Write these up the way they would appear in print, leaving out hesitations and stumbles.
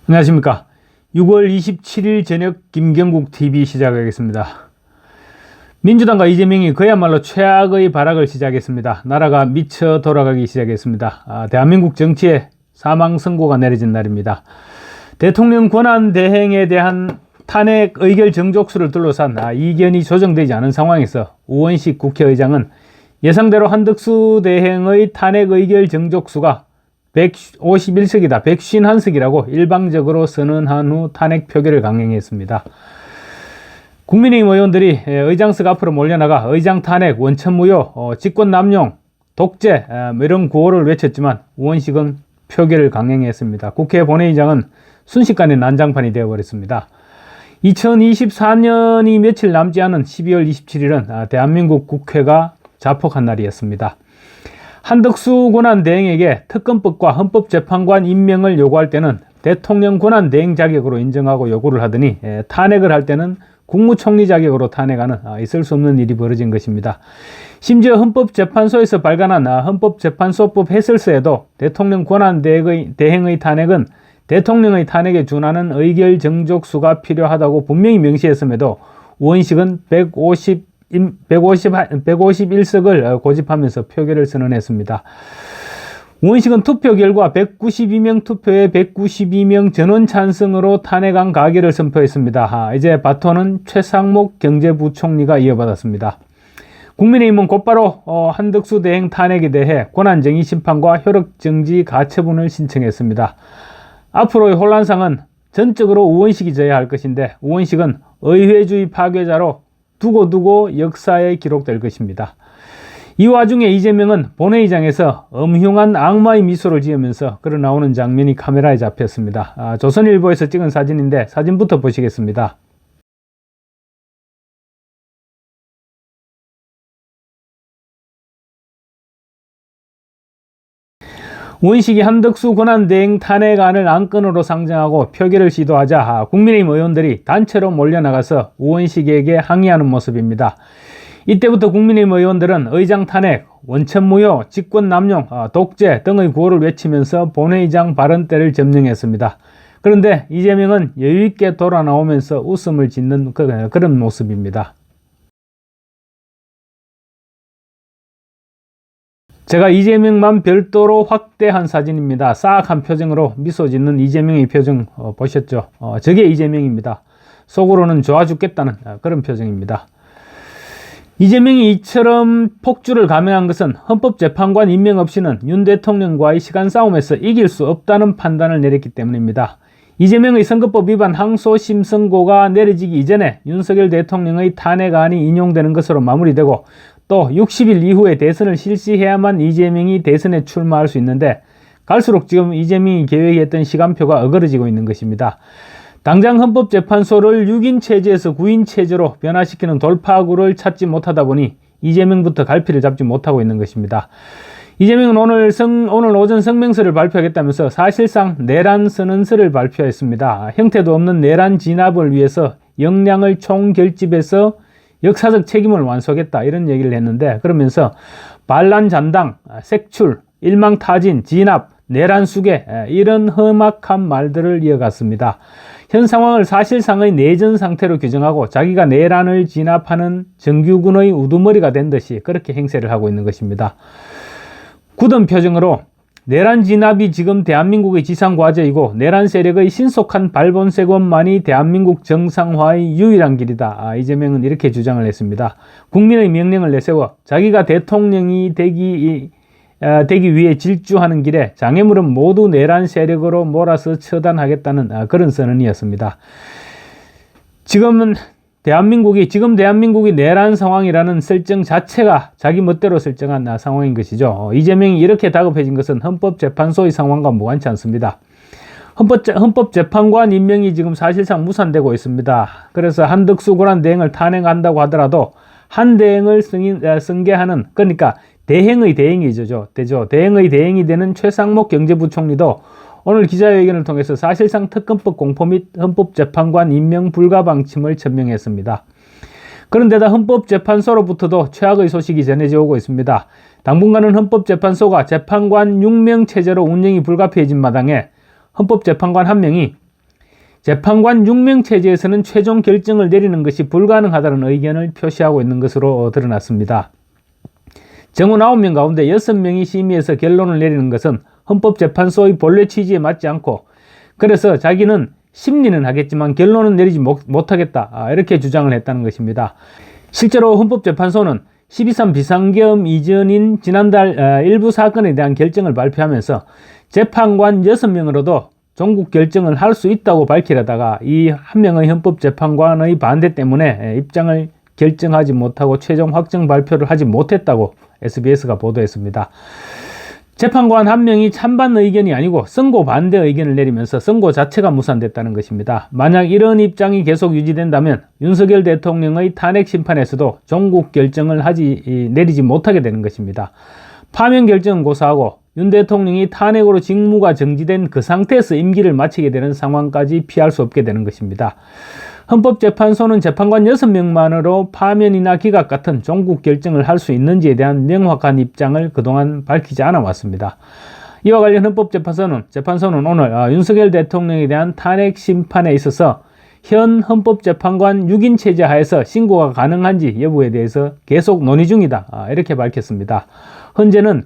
안녕하십니까. 6월 27일 저녁 김경국 TV 시작하겠습니다. 민주당과 이재명이 그야말로 최악의 발악을 시작했습니다. 나라가 미쳐 돌아가기 시작했습니다. 대한민국 정치에 사망 선고가 내려진 날입니다. 대통령 권한 대행에 대한 탄핵 의결 정족수를 둘러싼 이견이 조정되지 않은 상황에서 우원식 국회의장은 예상대로 한덕수 대행의 탄핵 의결 정족수가 151석이다. 151석이라고 일방적으로 선언한 후 탄핵 표결을 강행했습니다. 국민의힘 의원들이 의장석 앞으로 몰려나가 의장 탄핵, 원천무효, 직권남용, 독재 이런 구호를 외쳤지만 우원식은 표결을 강행했습니다. 국회 본회의장은 순식간에 난장판이 되어버렸습니다. 2024년이 며칠 남지 않은 12월 27일은 대한민국 국회가 자폭한 날이었습니다. 한덕수 권한대행에게 특검법과 헌법재판관 임명을 요구할 때는 대통령 권한대행 자격으로 인정하고 요구를 하더니 탄핵을 할 때는 국무총리 자격으로 탄핵하는 있을 수 없는 일이 벌어진 것입니다. 심지어 헌법재판소에서 발간한 헌법재판소법 해설서에도 대통령 권한대행의 탄핵은 대통령의 탄핵에 준하는 의결 정족수가 필요하다고 분명히 명시했음에도 우원식은 151석을 고집하면서 표결을 선언했습니다. 우원식은 투표 결과 192명 투표에 192명 전원 찬성으로 탄핵안 가결을 선포했습니다. 이제 바톤은 최상목 경제부총리가 이어받았습니다. 국민의힘은 곧바로 한덕수 대행 탄핵에 대해 권한쟁의 심판과 효력정지 가처분을 신청했습니다. 앞으로의 혼란상은 전적으로 우원식이 져야 할 것인데 우원식은 의회주의 파괴자로 두고두고 역사에 기록될 것입니다. 이 와중에 이재명은 본회의장에서 음흉한 악마의 미소를 지으면서 걸어 나오는 장면이 카메라에 잡혔습니다. 조선일보에서 찍은 사진인데 사진부터 보시겠습니다. 우원식이 한덕수 권한대행 탄핵안을 안건으로 상정하고 표결을 시도하자 국민의힘 의원들이 단체로 몰려나가서 우원식에게 항의하는 모습입니다. 이때부터 국민의힘 의원들은 의장 탄핵, 원천무효, 직권남용, 독재 등의 구호를 외치면서 본회의장 발언대를 점령했습니다. 그런데 이재명은 여유있게 돌아 나오면서 웃음을 짓는 그런 모습입니다. 제가 이재명만 별도로 확대한 사진입니다. 싸악한 표정으로 미소 짓는 이재명의 표정 보셨죠? 저게 이재명입니다. 속으로는 좋아 죽겠다는 그런 표정입니다. 이재명이 이처럼 폭주를 감행한 것은 헌법재판관 임명 없이는 윤 대통령과의 시간 싸움에서 이길 수 없다는 판단을 내렸기 때문입니다. 이재명의 선거법 위반 항소심 선고가 내려지기 이전에 윤석열 대통령의 탄핵안이 인용되는 것으로 마무리되고 또 60일 이후에 대선을 실시해야만 이재명이 대선에 출마할 수 있는데 갈수록 지금 이재명이 계획했던 시간표가 어그러지고 있는 것입니다. 당장 헌법재판소를 6인 체제에서 9인 체제로 변화시키는 돌파구를 찾지 못하다 보니 이재명부터 갈피를 잡지 못하고 있는 것입니다. 이재명은 오늘 오전 성명서를 발표하겠다면서 사실상 내란 선언서를 발표했습니다. 형태도 없는 내란 진압을 위해서 역량을 총결집해서 역사적 책임을 완수하겠다 이런 얘기를 했는데 그러면서 반란잔당, 색출, 일망타진, 진압, 내란 수괴 이런 험악한 말들을 이어갔습니다. 현 상황을 사실상의 내전 상태로 규정하고 자기가 내란을 진압하는 정규군의 우두머리가 된 듯이 그렇게 행세를 하고 있는 것입니다. 굳은 표정으로 내란 진압이 지금 대한민국의 지상과제이고 내란 세력의 신속한 발본색원만이 대한민국 정상화의 유일한 길이다. 이재명은 이렇게 주장을 했습니다. 국민의 명령을 내세워 자기가 대통령이 되기 위해 질주하는 길에 장애물은 모두 내란 세력으로 몰아서 처단하겠다는 그런 선언이었습니다. 지금 대한민국이 내란 상황이라는 설정 자체가 자기 멋대로 설정한 상황인 것이죠. 이재명이 이렇게 다급해진 것은 헌법재판소의 상황과 무관치 않습니다. 헌법재판관 임명이 지금 사실상 무산되고 있습니다. 그래서 한덕수 권한대행을 탄핵한다고 하더라도 한 대행을 승계하는 그러니까 대행의 대행이죠. 대행의 대행이 되는 최상목 경제부총리도 오늘 기자회견을 통해서 사실상 특검법 공포 및 헌법재판관 임명 불가 방침을 천명했습니다. 그런데다 헌법재판소로부터도 최악의 소식이 전해져 오고 있습니다. 당분간은 헌법재판소가 재판관 6명 체제로 운영이 불가피해진 마당에 헌법재판관 한 명이 재판관 6명 체제에서는 최종 결정을 내리는 것이 불가능하다는 의견을 표시하고 있는 것으로 드러났습니다. 정원 9명 가운데 6명이 심의해서 결론을 내리는 것은 헌법재판소의 본래 취지에 맞지 않고, 그래서 자기는 심리는 하겠지만 결론은 내리지 못하겠다, 이렇게 주장을 했다는 것입니다. 실제로 헌법재판소는 12.3 비상계엄 이전인 지난달 일부 사건에 대한 결정을 발표하면서 재판관 6명으로도 종국 결정을 할 수 있다고 밝히려다가 이 한 명의 헌법재판관의 반대 때문에 입장을 결정하지 못하고 최종 확정 발표를 하지 못했다고 SBS가 보도했습니다. 재판관 한 명이 찬반 의견이 아니고 선고 반대 의견을 내리면서 선고 자체가 무산됐다는 것입니다. 만약 이런 입장이 계속 유지된다면 윤석열 대통령의 탄핵 심판에서도 종국 결정을 내리지 못하게 되는 것입니다. 파면 결정은 고사하고 윤 대통령이 탄핵으로 직무가 정지된 그 상태에서 임기를 마치게 되는 상황까지 피할 수 없게 되는 것입니다. 헌법재판소는 재판관 6명만으로 파면이나 기각 같은 종국 결정을 할 수 있는지에 대한 명확한 입장을 그동안 밝히지 않아 왔습니다. 이와 관련 재판소는 오늘 윤석열 대통령에 대한 탄핵 심판에 있어서 현 헌법재판관 6인 체제 하에서 신고가 가능한지 여부에 대해서 계속 논의 중이다, 이렇게 밝혔습니다. 현재는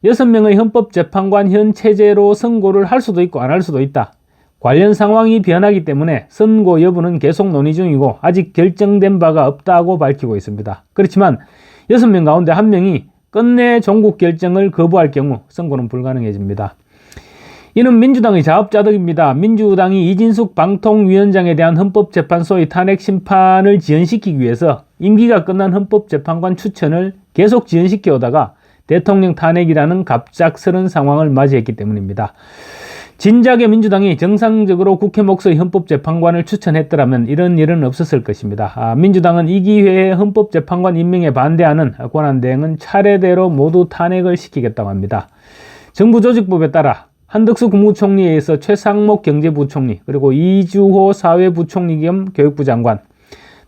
6명의 헌법재판관 현 체제로 선고를 할 수도 있고 안 할 수도 있다. 관련 상황이 변하기 때문에 선고 여부는 계속 논의 중이고 아직 결정된 바가 없다고 밝히고 있습니다. 그렇지만 6명 가운데 1명이 끝내 종국 결정을 거부할 경우 선고는 불가능해집니다. 이는 민주당의 자업자득입니다. 민주당이 이진숙 방통위원장에 대한 헌법재판소의 탄핵 심판을 지연시키기 위해서 임기가 끝난 헌법재판관 추천을 계속 지연시켜 오다가 대통령 탄핵이라는 갑작스런 상황을 맞이했기 때문입니다. 진작에 민주당이 정상적으로 국회 몫의 헌법재판관을 추천했더라면 이런 일은 없었을 것입니다. 민주당은 이 기회에 헌법재판관 임명에 반대하는 권한대행은 차례대로 모두 탄핵을 시키겠다고 합니다. 정부조직법에 따라 한덕수 국무총리에 의해서 최상목 경제부총리, 그리고 이주호 사회부총리 겸 교육부 장관,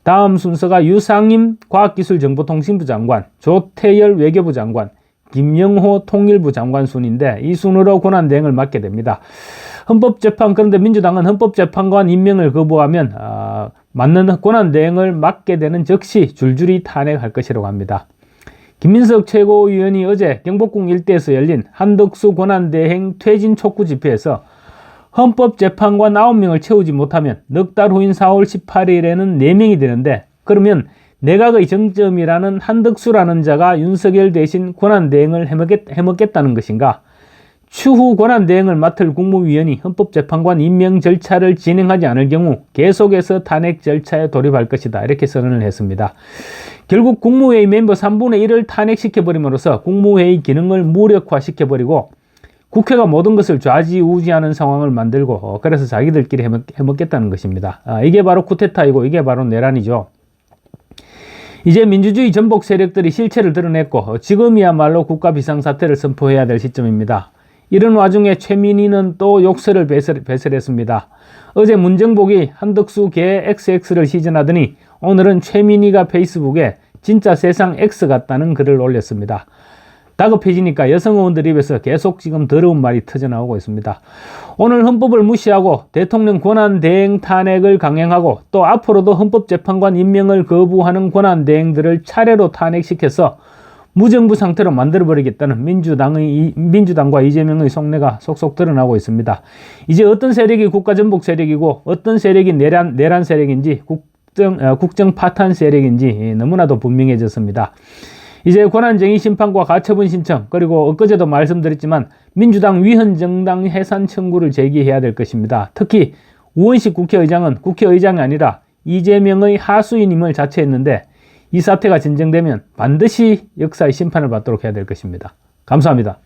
다음 순서가 유상임 과학기술정보통신부 장관, 조태열 외교부 장관, 김영호 통일부 장관 순인데 이 순으로 권한대행을 맡게 됩니다. 그런데 민주당은 헌법재판관 임명을 거부하면 맞는 권한대행을 맡게 되는 즉시 줄줄이 탄핵할 것이라고 합니다. 김민석 최고위원이 어제 경복궁 일대에서 열린 한덕수 권한대행 퇴진 촉구 집회에서 헌법재판관 9명을 채우지 못하면 넉 달 후인 4월 18일에는 4명이 되는데, 그러면 내각의 정점이라는 한덕수라는 자가 윤석열 대신 권한대행을 해먹겠다는 것인가? 추후 권한대행을 맡을 국무위원이 헌법재판관 임명 절차를 진행하지 않을 경우 계속해서 탄핵 절차에 돌입할 것이다, 이렇게 선언을 했습니다. 결국 국무회의 멤버 3분의 1을 탄핵시켜버림으로써 국무회의 기능을 무력화시켜버리고 국회가 모든 것을 좌지우지하는 상황을 만들고 그래서 자기들끼리 해먹겠다는 것입니다. 이게 바로 쿠데타이고 이게 바로 내란이죠. 이제 민주주의 전복 세력들이 실체를 드러냈고 지금이야말로 국가 비상사태를 선포해야 될 시점입니다. 이런 와중에 최민희는 또 욕설을 배설했습니다. 어제 문정복이 한덕수 개 XX를 시전하더니 오늘은 최민희가 페이스북에 진짜 세상 X 같다는 글을 올렸습니다. 다급해지니까 여성 의원들 입에서 계속 지금 더러운 말이 터져나오고 있습니다. 오늘 헌법을 무시하고 대통령 권한대행 탄핵을 강행하고 또 앞으로도 헌법재판관 임명을 거부하는 권한대행들을 차례로 탄핵시켜서 무정부 상태로 만들어버리겠다는 민주당과 이재명의 속내가 속속 드러나고 있습니다. 이제 어떤 세력이 국가전복 세력이고 어떤 세력이 내란 세력인지 국정 파탄 세력인지 너무나도 분명해졌습니다. 이제 권한쟁의 심판과 가처분 신청, 그리고 엊그제도 말씀드렸지만 민주당 위헌정당 해산 청구를 제기해야 될 것입니다. 특히 우원식 국회의장은 국회의장이 아니라 이재명의 하수인임을 자처했는데 이 사태가 진정되면 반드시 역사의 심판을 받도록 해야 될 것입니다. 감사합니다.